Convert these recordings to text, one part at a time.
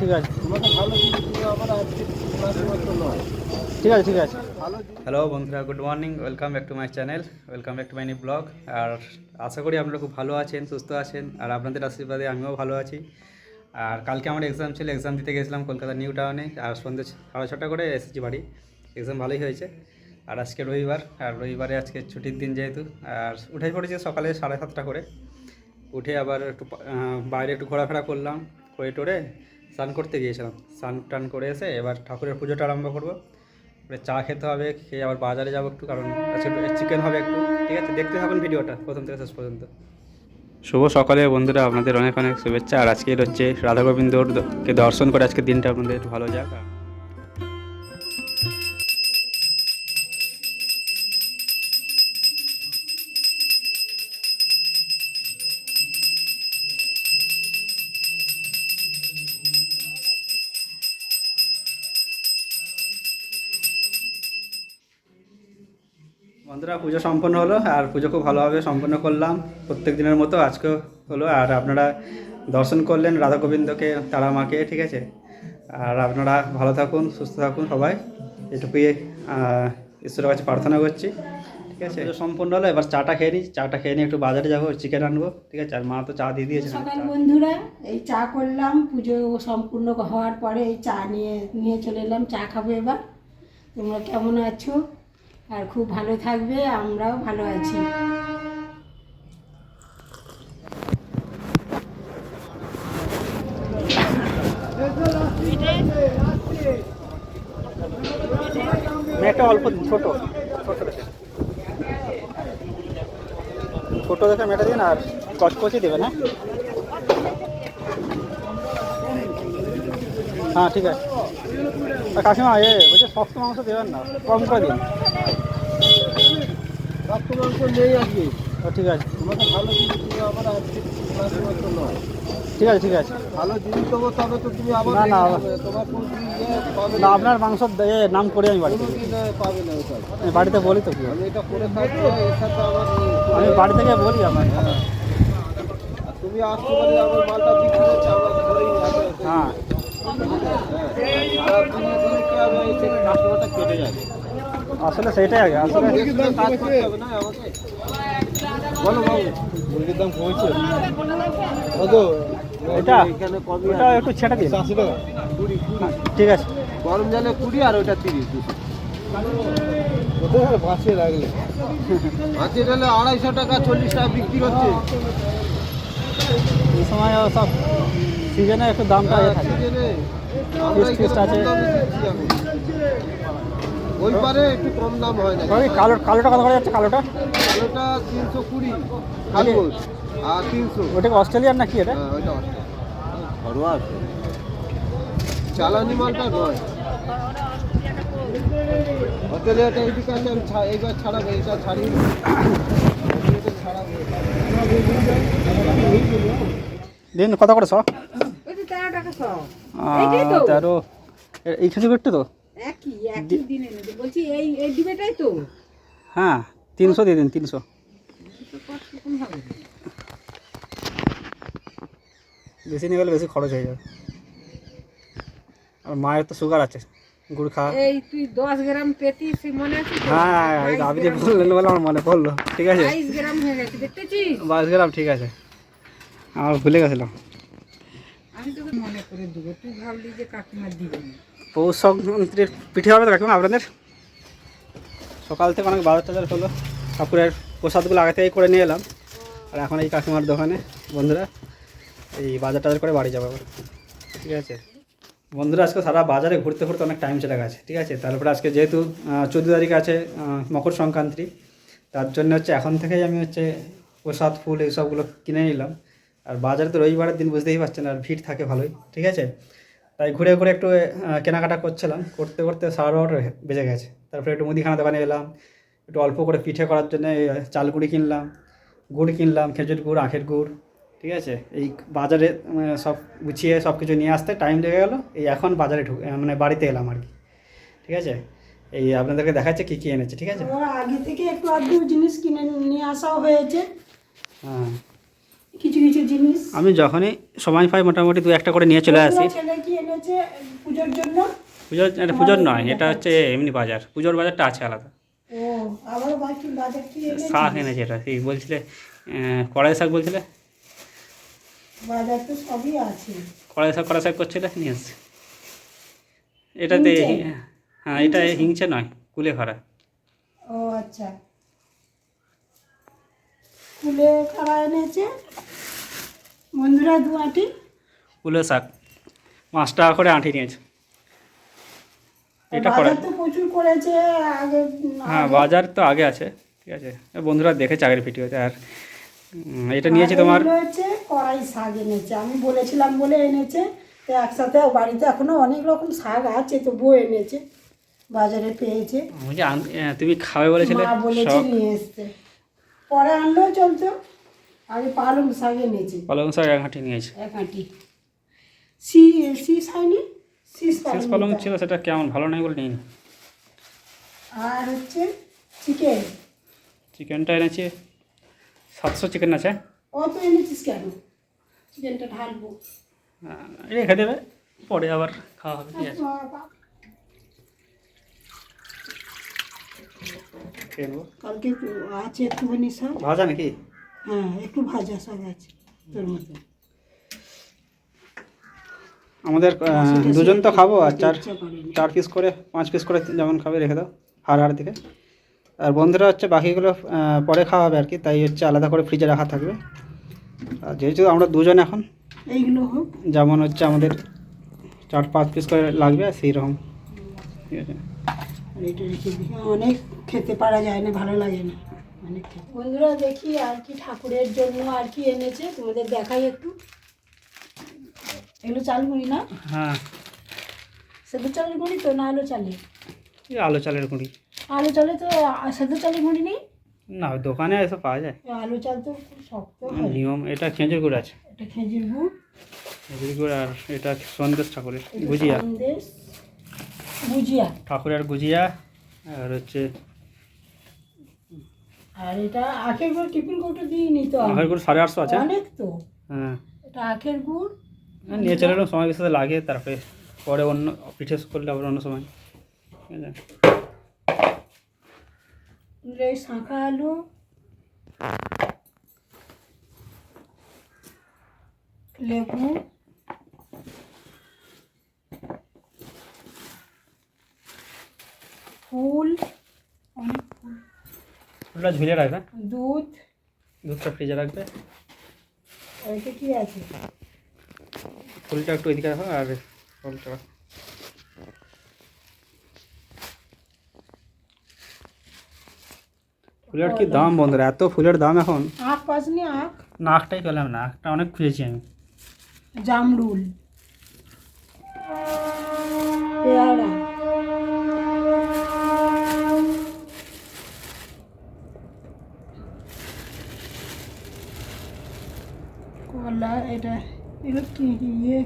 ঠিক আছে, তোমাকে ভালো জিনিস দিলে আমার আজকে মাত্র নয়। ঠিক আছে, ঠিক আছে। ভালো হ্যালো বন্ধুরা, good morning, welcome back to my channel, welcome back to my new blog. আর আশা করি আপনারা খুব ভালো আছেন, সুস্থ আছেন, আর আপনাদের আশীর্বাদে আমিও ভালো আছি। আর কালকে আমার এক্সাম ছিল, এক্সাম দিতে গেছিলাম কলকাতা নিউ টাউনে, আর সন্ধ্যে 6:30 করে এসেছি বাড়ি। এক্সাম ভালোই হয়েছে। আর আজকে রবিবার, আর রবিবারে আজকে ছুটির দিন যেহেতু, আর উঠে পড়েছি সকালে 7:30 করে। উঠে আবার একটু বাইরে একটু ঘোরাফেরা করলাম, করে টোরে স্নান করতে গিয়েছিলাম। স্নান টান করে এসে এবার ঠাকুরের পুজোটা আরম্ভ করবো। এবারে চা খেতে হবে, খেয়ে আবার বাজারে যাবো একটু, কারণ আজকে চিকেন হবে একটু। ঠিক আছে, দেখতে থাকুন ভিডিওটা প্রথম থেকে শেষ পর্যন্ত। শুভ সকালে বন্ধুরা, আপনাদের অনেক অনেক শুভেচ্ছা। আর আজকের হচ্ছে রাধা গোবিন্দকে দর্শন করে আজকে দিনটা আপনাদের একটু ভালো যাক। বন্ধুরা, পুজো সম্পন্ন হলো, আর পুজো খুব ভালোভাবে সম্পন্ন করলাম প্রত্যেক দিনের মতো আজকেও হলো। আর আপনারা দর্শন করলেন রাধা গোবিন্দকে, তারা মাকে। ঠিক আছে, আর আপনারা ভালো থাকুন, সুস্থ থাকুন সবাই, এটুকুই ঈশ্বরের কাছে প্রার্থনা করছি। ঠিক আছে, পুজো সম্পন্ন হলো, এবার চাটা খেয়ে নিই। চাটা খেয়ে নিয়ে একটু বাজারে যাবো, চিকেন আনবো। ঠিক আছে, আর মা তো চা দিয়ে দিয়েছে। সকাল বন্ধুরা, এই চা করলাম, পুজো সম্পূর্ণ হওয়ার পরে এই চা নিয়ে নিয়ে চলে এলাম, চা খাবো এবার। তোমরা কেমন আছো? আর খুব ভালো থাকবে, আমরাও ভালো আছি। মেয়েটা অল্প ছোট ছোট দেখে, ছোট দেখে মেয়েটা দিন, আর কচকচি দেবেন। হ্যাঁ ঠিক আছে। আর কাকিমা বলছে শক্ত মাংস দেবেন না, কম করে দিন। রক্ত মাংস নেই আজকে। ঠিক আছে, তোমাকে ভালো জিনিস দিলে আমার আজকে মাত্র নয়। ঠিক আছে, ঠিক আছে। ভালো জিনিস দেবো, তবে তো তুমি আবার না, না, তোমার কোনো পাবে না, আপনার মাংস নাম করে আমি বাড়িতে পাবে না ওটা। আমি বাড়িতে বলি তো কি, আমি এটা করে থাকবো, এর সাথে আমার আমি বাড়ি থেকে বলি আমার। আর তুমি আসতে পারলে আমার মালটা বিক্রি হচ্ছে আমার ঘরেই আছে। হ্যাঁ, কাস্টমারটা কেটে যাবে। আসলে সেটাই আগে, আসলে কাজ করতে হবে না আমাকে। বলো বাবু, মুরগির দাম কমেছে কত? এটা এখানে কমই ওটা একটু ছেটে দিন। 80 টাকা 20 ঠিক আছে, গরম জলে 20 আর ওইটা 30। কোথায় বাঁচিয়ে রাখলে? বাঁচিয়ে রাখলে 250 টাকা 40 টাকা বিক্রি হচ্ছে। এই সময় সব সিজনে একটু দামটা থাকে। সিজনে আমরা ফিস্ট ফিস্ট আছে। এখানে কম দামে দিচ্ছি আমি। ওই পারে একটু কম দাম হয় না। ওই কালোটা কত করে যাচ্ছে? কালোটা আলুটা 320 কালো আর 300। ওটা কি অস্ট্রেলিয়ান নাকি এটা? হ্যাঁ, ওইটা ঘরোয়া আছে, চালানি মালটা নয়। হোটেলে এটা এদিকে আছে, আমি এইবার ছাড়াবো, এটা ছাড়িয়ে দিন কত করে সব? 13 টাকা সব। 13। এই খেজুর একটু তো একই দিনে নেবে বলছি, এই ডিবেটাই তো। হ্যাঁ, 300 দিয়ে দিন, 300। বেশি নিয়ে গেলে বেশি খরচ হয়ে যাবে। আর মায়ের তো সুগার আছে, গুড় খাওয়া। এই তুই 10 গ্রাম পেতিস, মনে আছে তো? হ্যাঁ, আপনি যে বললেন বলে আমার মনে পড়লো। ঠিক আছে, 22 গ্রাম হয়ে গেছে, দেখতেছিস? 22 গ্রাম, ঠিক আছে। আমার ভুলে গেছিলাম। আমি তোকে মনে করে দেবো, তুই ভাবলি যে কাকিমা দিবে না। পৌষ সংক্রান্তির পিঠে হবে তো কাকিমা আপনাদের? সকাল থেকে অনেক বাজার টাজার হলো, ঠাকুরের প্রসাদগুলো আগে থেকেই করে নিয়ে এলাম। আর এখন এই কাকিমার দোকানে বন্ধুরা এই বাজার টাজার করে বাড়ি যাবো আবার। ঠিক আছে বন্ধুরা, আজকে সারা বাজারে ঘুরতে ঘুরতে অনেক টাইম চলে গেছে। ঠিক আছে, তারপরে আজকে যেহেতু 14 তারিখ আছে মকর সংক্রান্তি, তার জন্য হচ্ছে এখন থেকেই আমি হচ্ছে প্রসাদ ফুল এইসবগুলো কিনে নিলাম। আর বাজারে তো রবিবারের দিন বুঝতেই পারছেন, আর ভিড় থাকে ভালোই। ঠিক আছে, তাই ঘুরে ঘুরে একটু কেনাকাটা করছিলাম, করতে করতে 12:30 বেজে গেছে। তারপরে একটু মুদিখানা দোকানে এলাম, একটু অল্প করে পিঠে করার জন্য চাল গুঁড়ি কিনলাম, গুড় কিনলাম, খেজুর গুড়, আখের গুড়। ঠিক আছে, এই বাজারে সব গুছিয়ে সব কিছু নিয়ে আসতে টাইম লেগে গেলো। এই এখন বাজারে মানে বাড়িতে এলাম আর কি। ঠিক আছে, এই আপনাদেরকে দেখাচ্ছে কী কী এনেছে। ঠিক আছে, আগে থেকে একটু আধটু জিনিস কিনে নিয়ে আসাও হয়েছে, হ্যাঁ কিছু কিছু জিনিস জিনিস আমি যখনই সময় পাই মোটামুটি 2-1টা করে নিয়ে চলে আসি। বন্ধুরা, ছেলে কি এনেছে পুজোর জন্য? এটা পুজোর নয়, এটা হচ্ছে এমনি বাজার। পুজোর বাজারটা আছে আলাদা। ও, আবার বাকি বাজার কি এনেছে? শাক এনেছে, এটা এই বলছিলে কড়াই শাক বলছিলে, বাজার তো সবই আছে। কড়াই শাক করছিলে, নিয়ে এসছি। এটাতে হিংচে? হ্যাঁ, এটা হিংচে নয়, কুলেখাড়া। ও আচ্ছা, কুলে খাড়া এনেছে বন্ধুরা, 2 আঁটি। কুলে শাক 5 টাকা করে আঁটি নিয়েছে। এটা বাজার তো প্রচুর করেছে আগে। হ্যাঁ, বাজার তো আগে আছে, ঠিক আছে। বন্ধুরা দেখেছে আগের ভিডিওতে। আর এটা নিয়েছি তোমার, এগুলো হচ্ছে কড়াই শাক এনেছে, আমি বলেছিলাম বলে এনেছে। তো একসাথে বাড়িতে এখনো অনেক রকম শাক আছে, তবুও এনেছে, বাজারে পেয়েছে। তুমি খাবে বলেছিলে, মা বলেছে সব নিয়ে এসতে, পরে আনলেও চলতো। আগে পালং শাক এনেছে পালং শাক 1 আঁটি নিয়েছে। 1 আঁটি। শীষ হয়নি, শীষ শেষ পালং পালং ছিল, সেটা কেমন ভালো নাই বলে নিন। আর হচ্ছে চিকেন। চিকেনটা এনেছি 700 চিকেন আছে। অত এনেছিস কেন? চিকেনটা ঢালবো। রেখে দেবে, পরে আবার খাওয়া হবে, ঠিক আছে। খেয়ে নেবো। কালকে আছে একটুখানি শাক। ভাজা নাকি? হ্যাঁ, একটু ভাজা শাক আছে তোর মতো। আমাদের দুজন তো খাবো, আর ইচ্ছা করেনি। 4 পিস করে 5 পিস করে যেমন খাবে রেখে দাও, হাড় দিকে। আর বন্ধুরা হচ্ছে বাকিগুলো পরে খাওয়া হবে আর কি, তাই হচ্ছে আলাদা করে ফ্রিজে রাখা থাকবে। আর যেহেতু আমরা দুজন এখন, এইগুলো হোক। যেমন হচ্ছে আমাদের 4-5 পিস করে লাগবে, সেই রকম, ঠিক আছে। আর এটা রেখে দিই, অনেক খেতে পারা যায় না, ভালো লাগে না অনেক খেতে। বন্ধুরা দেখি আর কি ঠাকুরের জন্য আর কি এনেছে, তোমাদের দেখাই একটু। এগুলো চালগুড়ি না? হ্যাঁ, সেদ্ধ চালের গুঁড়ি তো, না আলু চালে? এই আলু চালের গুঁড়ি। আলু চালে তো, সেদ্ধ চালের গুঁড়ি নেই? না, দোকানে এসব পাওয়া যায়, আলু চাল তো খুব শক্ত হয়। নিয়ম। এটা খেজুর গুড় আছে, এটা খেজুর গুড়, খেজুর গুড়। আর এটা সন্দেশ ঠাকুরের এটা গুজিয়া, সন্দেশ, গুজিয়া। ঠাকুরের গুজিয়া। আর হচ্ছে আর এটা আখের গুড়, টিফিন কৌটো দিইনি তো আমি। আখের গুড় 850 আছে। অনেক তো। হ্যাঁ, এটা আখের গুড়। নিয়ে চলে এলাম, সময় বিশেষে লাগে, তারপরে পরে অন্য পিঠে করলে আবার অন্য সময়, ঠিক আছে। এই শাঁখা আলু, লেবু, ফুল, অনেক ফুল, ফুলটা ঝুলিয়ে রাখবে, দুধ। দুধটা ফ্রিজে রাখবে। আর এটা কি আছে? ফুলটা একটু এদিকে রাখো, আর ফলটা রাখো। ফুলের কি দাম বন্ধুরা, এত ফুলের দাম এখন। আখ পাসনি? আখ, নাকটাই পেলাম না, আখটা অনেক খুঁজেছি আমি। জামরুল, পেয়ারা, কলা। এটা এগুলো কি,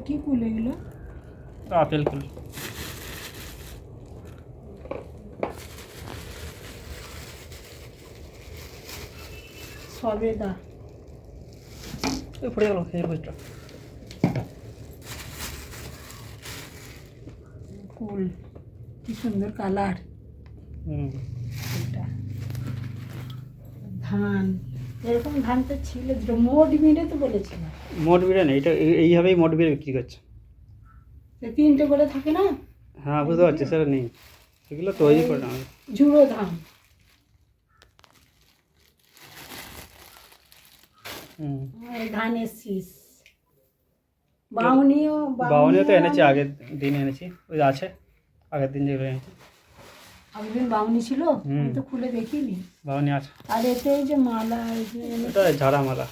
কি ফুল এগুলো? আপেল ফুল। সবেদা, পড়ে গেল খেজুর ফুলটা। ফুল, কি সুন্দর কালার। এটা ধান, এরকম ধান তো ছিল, মোট মিলে তো বলেছিলাম। মোট বিড়ে নেই, এটা এইভাবেই মোট বিড়ে বিক্রি করছে। 3টে করে থাকে না? হ্যাঁ, বুঝতে পারছি, সেটা নেই, এগুলো তৈরি করে না। ঝুড়ো ধান। এই ধানের শীষ, বাউনিও। বাউনিও তো এনেছি, আগের দিন এনেছি, ওই আছে আগের দিন যেগুলো এনেছি। আগের দিন বাউনি ছিল, আমি তো খুলে দেখিনি। বাউনি আছে। আর এতে এই যে মালা, এই যে এটা ঝাড়ামালা,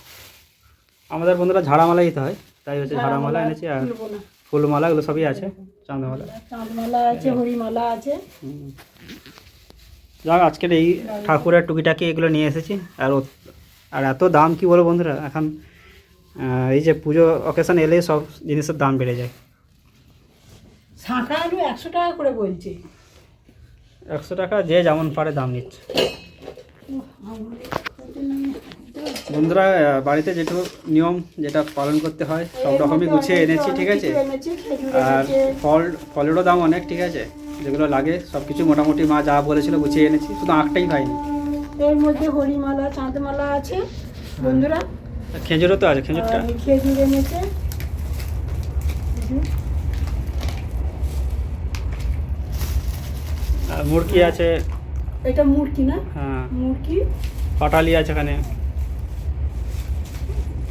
আমাদের বন্ধুরা ঝাড়ামালা দিতে হয়, তাই হচ্ছে ঝাড়ামালা এনেছি। আর খুলবো না। ফুলমালা এগুলো সবই আছে, চাঁদমালা। চাঁদমালা আছে, হরিমালা আছে। যাক, আজকের এই ঠাকুরের টুকিটাকি এগুলো নিয়ে এসেছি। আর এত দাম কি বলো বন্ধুরা, এখন এই যে পুজো অকেশন এলেই সব জিনিসের দাম বেড়ে যায়। শাঁখা আলু 100 টাকা করে বলছে। 100 টাকা, যে যেমন পারে দাম নিচ্ছে। উহ, আমার বন্ধুরা বাড়িতে যেটুকু নিয়ম যেটা পালন করতে হয় সব রকমই গুছিয়ে এনেছি, ঠিক আছে। আর ফলেরও দাম অনেক, ঠিক আছে। যেগুলো লাগে সব কিছু মোটামুটি মা যা বলেছিল গুছিয়ে এনেছি, শুধু আঁকটাই পাইনি। এর মধ্যে হরিমালা চাঁদমালা আছে বন্ধুরা, খেজুরও তো আছে, খেজুরটা আর খেজুর এনেছে। আর মুরগি আছে, এটা মুরগি না? হ্যাঁ মুরগি। পাটালি আছে এখানে,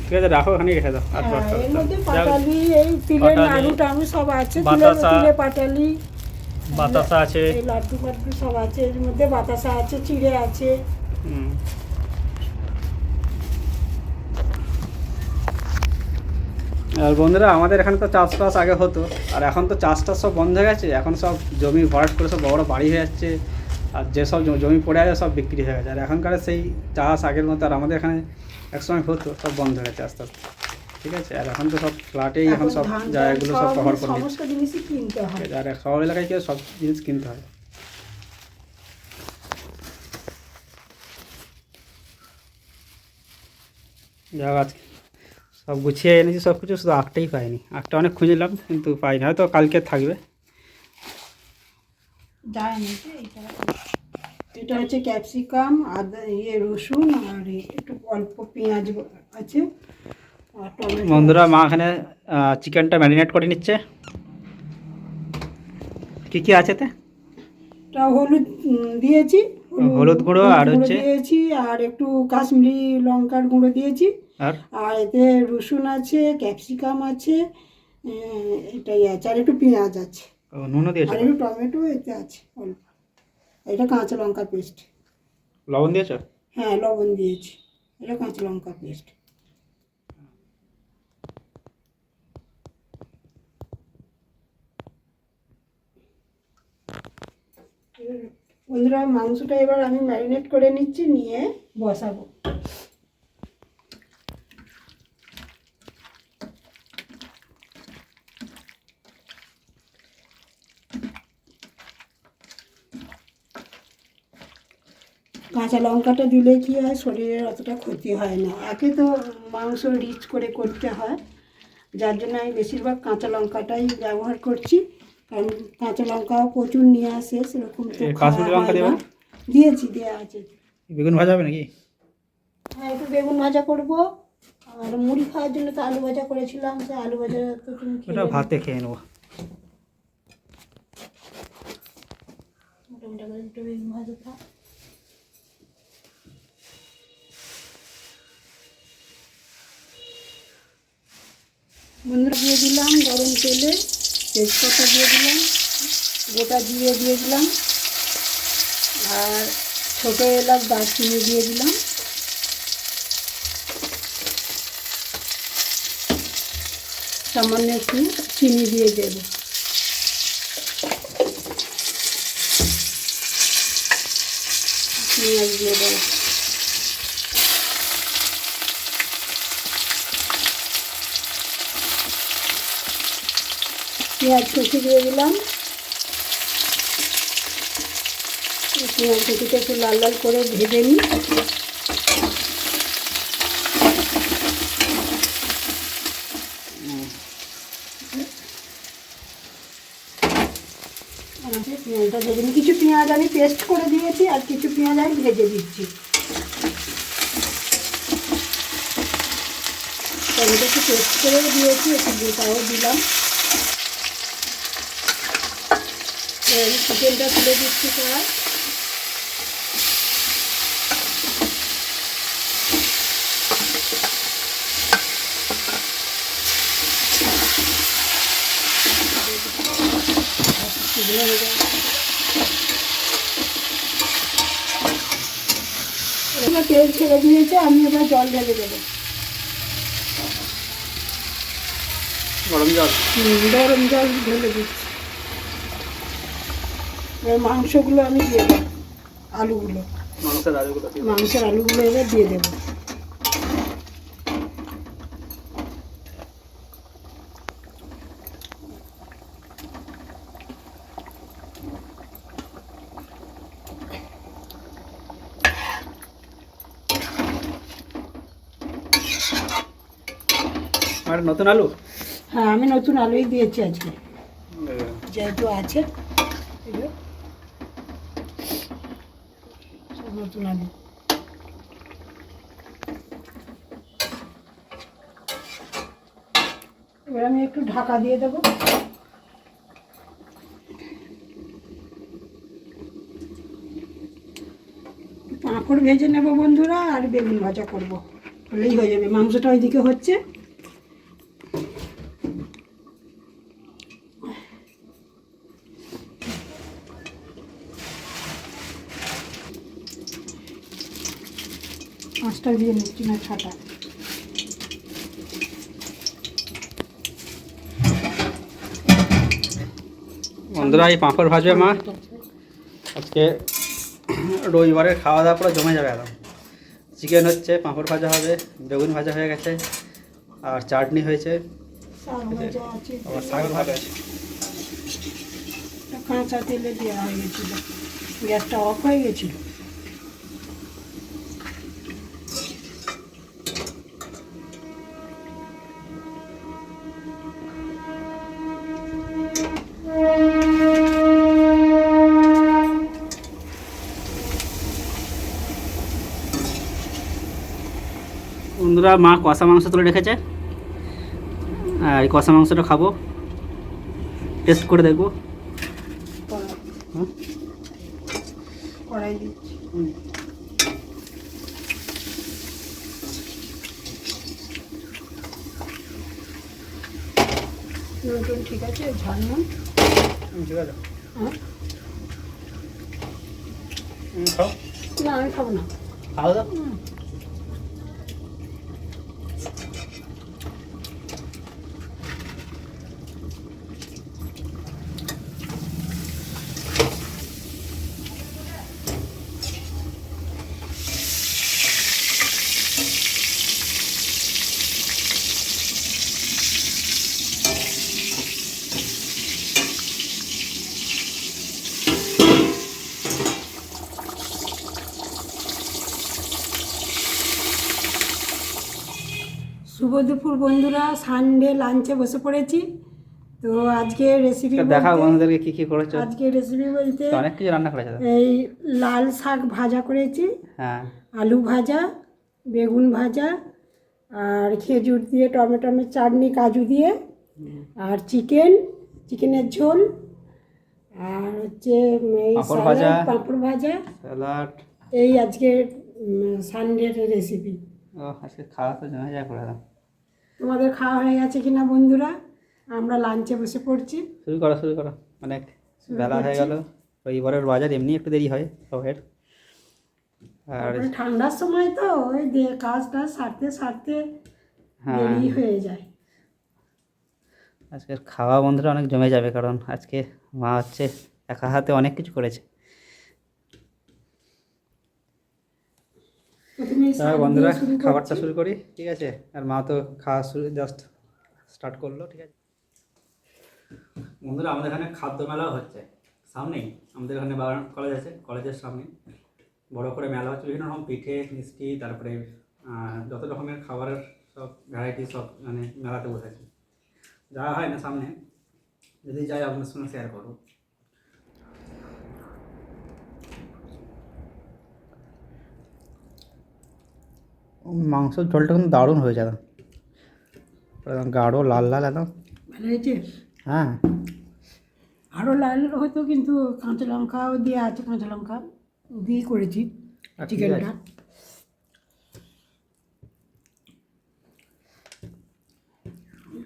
ঠিক আছে, রাখো ওখানে রেখে দাও। আর হ্যাঁ, এর মধ্যে যাক, পাটালি, এই তিলের পাটালি, নাড়ু টাড়ু সব আছে, বাতাসা, তিলে পাটালি, বাতাসা আছে, এই লাড্ডু ফাড্ডু সব আছে। এর মধ্যে বাতাসা আছে, চিড়ে আছে। হুম। আর বন্ধুরা আমাদের এখানে তো চাষবাস আগে হতো, আর এখন তো চাষটা সব বন্ধ হয়ে গেছে। এখন সব জমি ভরাট করে সব বড় বড় বাড়ি হয়ে যাচ্ছে, আর যেসব জমি পড়ে আছে সব বিক্রি হয়ে গেছে। আর এখনকার সেই চাষ আগের মতো আর আমাদের এখানে একসময় হতো, সব বন্ধ হয়ে গেছে আস্তে আস্তে, ঠিক আছে। আর এখন তো সব ফ্ল্যাটেই এখন সব ধান জায়গাগুলো সব কভার করে সমস্ত জিনিসই কিনতে হয়। নিচ্ছে। আর শহর এলাকায় কি সব জিনিস কিনতে হয়। যাক, আজকে সব গুছিয়ে এনেছি সব কিছু, শুধু আঁকটাই পাইনি। আঁকটা অনেক খুঁজলাম কিন্তু পাইনি, হয়তো কালকে থাকবে। এটা হচ্ছে ক্যাপসিকাম, আদা, রসুন, আর একটু অল্প পেঁয়াজ আছে, আর টমেটো। বন্ধুরা মা এখানে চিকেনটা ম্যারিনেট করে নিচ্ছে। কি কি আছে তে? তা হলুদ দিয়েছি, হলুদ গুঁড়ো আর হচ্ছে দিয়েছি, আর একটু কাশ্মীরি লঙ্কার গুঁড়ো দিয়েছি, আর আর এতে রসুন আছে, ক্যাপসিকাম আছে, এটাই আছে, আর একটু পেঁয়াজ আছে, নুনও দিয়েছো? আর একটু টমেটো এতে আছে অল্প। এটা কাঁচা লঙ্কা পেস্ট। লবণ দিয়েছো? হ্যাঁ, লবণ দিয়েছি। এটা কাঁচা লঙ্কা পেস্ট। বন্ধুরা মাংসটা এবার আমি ম্যারিনেট করে নিচ্ছি, নিয়ে বসাবো। কাঁচা লঙ্কাটা দিলে কি হয়, শরীরের অতটা ক্ষতি হয় না। একে তো মাংস রিচ করে করতে হয়, যার জন্য আমি বেশিরভাগ কাঁচা লঙ্কাটাই ব্যবহার করছি। কারণ কাঁচা লঙ্কাও প্রচুর নিয়ে আসে, সেরকম তো কাশ্মীরি খাওয়া লঙ্কা হয় দেবে? না। দিয়েছি, দেওয়া আছে। বেগুন ভাজা হবে নাকি? হ্যাঁ, একটু বেগুন ভাজা করবো। আর মুড়ি খাওয়ার জন্য তো আলু ভাজা করেছিলাম, সে আলু ভাজা তো তুমি খেয়ে ওটা নেবে। ভাতে খেয়ে নেবো। মোটামুটি করে একটু বেগুন ভাজা থাক। বন্ধুরা দিয়ে দিলাম গরম তেলে তেজপাতা দিয়ে দিলাম, গোটা জিরে দিয়ে দিলাম, আর ছোটো এলাচ দারচিনি দিয়ে দিলাম, সামান্য একটু চিনি দিয়ে দেবো। পেঁয়াজ দিয়ে দেবো। পেঁয়াজ কুচি দিয়ে দিলাম। পেঁয়াজ কুচিটা একটু লাল লাল করে ভেজে নিই। পেঁয়াজটা ভেজে নিই। কিছু পেঁয়াজ আমি পেস্ট করে দিয়েছি, আর কিছু পেঁয়াজ আমি ভেজে দিচ্ছি। টমেটো একটু পেস্ট করে দিয়েছি, একটু গোটাও দিলাম। চিকেনটা তুলে দিচ্ছি তার। এবার তেল ছেড়ে দিয়েছে, আমি এবার জল ঢেলে দেবো। গরম জল? গরম জল ঢেলে দিচ্ছি। এবার মাংসগুলো আমি দিয়ে দেবো, আলুগুলো, মাংসের আলুগুলো এবার দিয়ে দেবো। আর নতুন আলু হ্যাঁ, আমি নতুন আলুই দিয়েছি আজকে, যেহেতু আছে এগুলো সব নতুন আলু। এবার আমি একটু ঢাকা দিয়ে দেবো। পাঁপড় ভেজে নেব বন্ধুরা, আর বেগুন ভাজা করব, হলেই হয়ে যাবে। মাংসটা ওইদিকে হচ্ছে। মাছটা দিয়ে নিচ্ছি না ছাটা। বন্ধুরা এই পাঁপড় ভাজবে মা। আজকে রবিবারের খাওয়া দাওয়া পুরো জমে যাবে একদম। চিকেন হচ্ছে, পাঁপড় ভাজা হবে, বেগুন ভাজা হয়ে গেছে, আর চাটনি হয়েছে, শাক ভাজা আছে, আবার শাক ভাজা আছে। কাঁচা তেলে দেওয়া হয়ে গেছিল, গ্যাসটা অফ হয়ে গেছিল। বন্ধুরা মা কষা মাংস তুলে রেখেছে, আর এই কষা মাংসটা খাবো, টেস্ট করে দেখবো। হুম? কড়াই দিচ্ছি। নুন ঠিক আছে, ঝাল নুন। ঠিক আছে, হ্যাঁ, খাও না আমি খাবো না। খাও দাও। শুভ দুপুর বন্ধুরা, সানডে লাঞ্চে বসে পড়েছি। তো আজকে রেসিপি দেখাও বন্ধুদেরকে কি কি করেছো। আজকে রেসিপি বলতে তো অনেক কিছু রান্না করেছো তো। এই লাল শাক ভাজা করেছি, হ্যাঁ, আলু ভাজা, বেগুন ভাজা, আর খেজুর দিয়ে টমেটোমের চাটনি, কাজু দিয়ে, আর চিকেনের ঝোল, আর হচ্ছে এই পাঁপড় ভাজা। স্যালাড, পাঁপড় ভাজা। স্যালাড। এই আজকে সানডের রেসিপি। ও আজকে খাওয়া তো জমে যায় করে দাও। তোমাদের খাওয়া হয়ে গেছে কিনা বন্ধুরা? আমরা লাঞ্চে বসে পড়ছি। শুরু করো, অনেক বেলা হয়ে গেল। রবিবারের বাজার এমনি একটু দেরি হয় সবের। আর তারপরে ঠান্ডার সময় তো ওই কাজ টাজ সারতে সারতে হ্যাঁ, দেরি হয়ে যায়। আজকের খাওয়া বন্ধুরা অনেক জমে যাবে, কারণ আজকে মা হচ্ছে একা হাতে অনেক কিছু করেছে। প্রথমে শাক দিয়ে বন্ধুরা শুরু খাবারটা করছি। শুরু করি, ঠিক আছে? আর মা তো খাওয়া শুরু জাস্ট স্টার্ট করলো, ঠিক আছে? বন্ধুরা আমাদের এখানে খাদ্য মেলাও হচ্ছে সামনেই। আমাদের এখানে বাগান কলেজ আছে, কলেজের সামনে বড় করে মেলা হচ্ছে। বিভিন্ন রকম পিঠে মিষ্টি, তারপরে যত রকমের খাবারের সব ভ্যারাইটি সব মানে মেলাতে বসেছে। যাওয়া হয় না সামনে, যদি যাই আপনার সঙ্গে শেয়ার করবো। মাংসের ঝোলটা কিন্তু দারুণ হয়েছে, একদম গাঢ় লাল লাল একদম। ভালো হয়েছে। হ্যাঁ, আরও লাল হতো, কিন্তু কাঁচা লঙ্কাও দিয়ে আছে, কাঁচা লঙ্কা দিয়ে করেছি ঠিক চিকেনটা। আছে।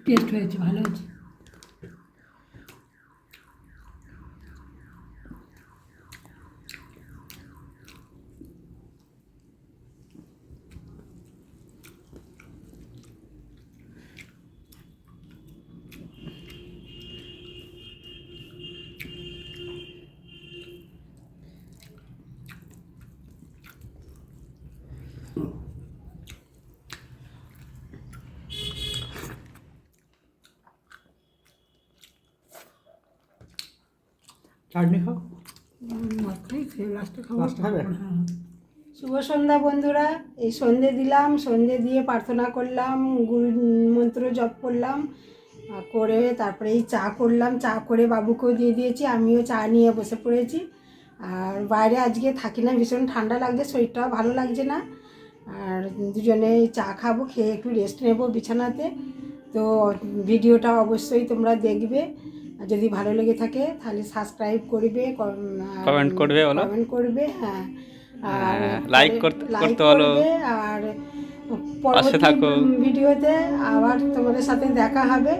টেস্ট হয়েছে, ভালো হয়েছে। চাটনি খাও। লাস্টে লাস্টে খাবে? হ্যাঁ। শুভ সন্ধ্যা বন্ধুরা। এই সন্ধে দিলাম, সন্ধে দিয়ে প্রার্থনা করলাম, গুরু মন্ত্র জপ করলাম, করে তারপরে এই চা করলাম, চা করে বাবুকেও দিয়ে দিয়েছি, আমিও চা নিয়ে বসে পড়েছি। আর বাইরে আজকে থাকি না, ভীষণ ঠান্ডা লাগছে, শরীরটাও ভালো লাগছে না। আর দুজনে চা খাবো, খেয়ে একটু রেস্ট নেবো বিছানাতে। তো ভিডিওটা অবশ্যই তোমরা দেখবে, আর যদি ভালো লেগে থাকে তাহলে সাবস্ক্রাইব করবে, কমেন্ট করবে, বলো কমেন্ট করবে, হ্যাঁ, আর লাইক করতে বলো, আর পাশে থাকো। পরবর্তী ভিডিওতে আবার তোমাদের সাথে দেখা হবে।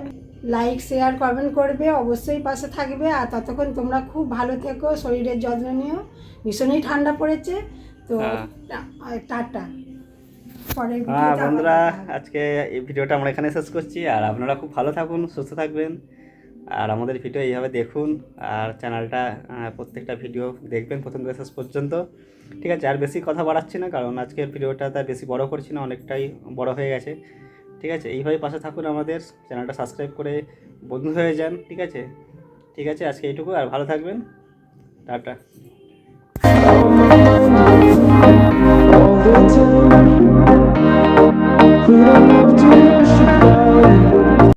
লাইক শেয়ার কমেন্ট করবে, অবশ্যই পাশে থাকবে। আর ততক্ষণ তোমরা খুব ভালো থেকো, শরীরের যত্ন নিও, ভীষণই ঠান্ডা পড়েছে। তো টাটা, পরের হ্যাঁ ভিডিওতে বন্ধুরা, আজকে এই ভিডিওটা আমরা এখানে শেষ করছি। আর আপনারা খুব ভালো থাকুন, সুস্থ থাকবেন, আর আমাদের ভিডিও এইভাবে দেখুন। আর চ্যানেলটা প্রত্যেকটা ভিডিও দেখবেন প্রথম থেকে শেষ পর্যন্ত, ঠিক আছে? আর বেশি কথা বাড়াচ্ছি না, কারণ আজকের ভিডিওটা তার বেশি বড় করছি না, অনেকটাই বড় হয়ে গেছে, ঠিক আছে? এইভাবে পাশে থাকুন, আমাদের চ্যানেলটা সাবস্ক্রাইব করে বন্ধু হয়ে যান, ঠিক আছে? ঠিক আছে, আজকে এইটুকু, আর ভালো থাকবেন, টাটা।